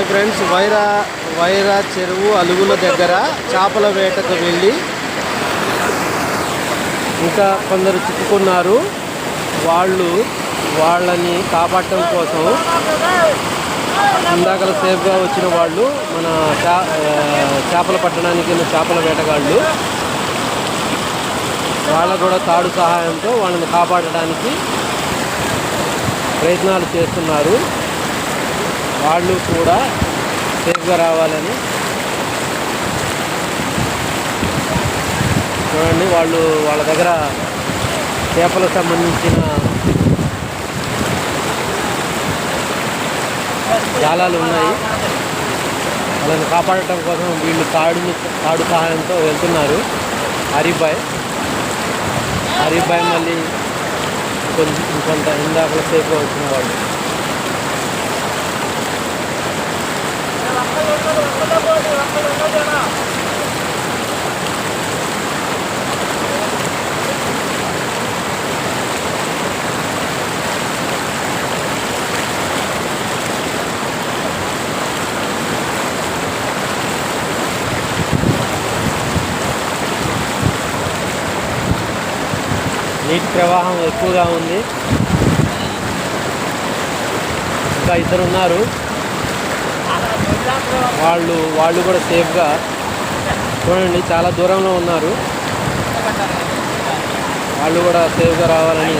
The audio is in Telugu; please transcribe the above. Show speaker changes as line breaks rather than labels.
హాయ్ ఫ్రెండ్స్, వైరా చెరువు అలుగుల దగ్గర చేపల వేటకు వెళ్ళి ఇంకా కొందరు చిక్కుకున్నారు. వాళ్ళని కాపాడటం కోసం ఇందాకల సేఫ్గా వచ్చిన వాళ్ళు మన చేపలు పట్టడానికి చేపల వేటగాళ్ళు వాళ్ళకు కూడా తాడు సహాయంతో వాళ్ళని కాపాడడానికి ప్రయత్నాలు చేస్తున్నారు. వాళ్ళు కూడా సేఫ్గా రావాలని చూడండి. వాళ్ళ దగ్గర చేపలకు సంబంధించిన జాలాలు ఉన్నాయి. వాళ్ళని కాపాడటం కోసం వీళ్ళు తాడు సహాయంతో వెళ్తున్నారు. హరీఫ్ మళ్ళీ కొంత ఇందాక సేఫ్గా వచ్చిన వాళ్ళు. నీటి ప్రవాహం ఎక్కువగా ఉంది. ఇంకా ఇద్దరు ఉన్నారు. వాళ్ళు కూడా సేఫ్గా చూడండి, చాలా దూరంలో ఉన్నారు. వాళ్ళు కూడా సేఫ్గా రావాలని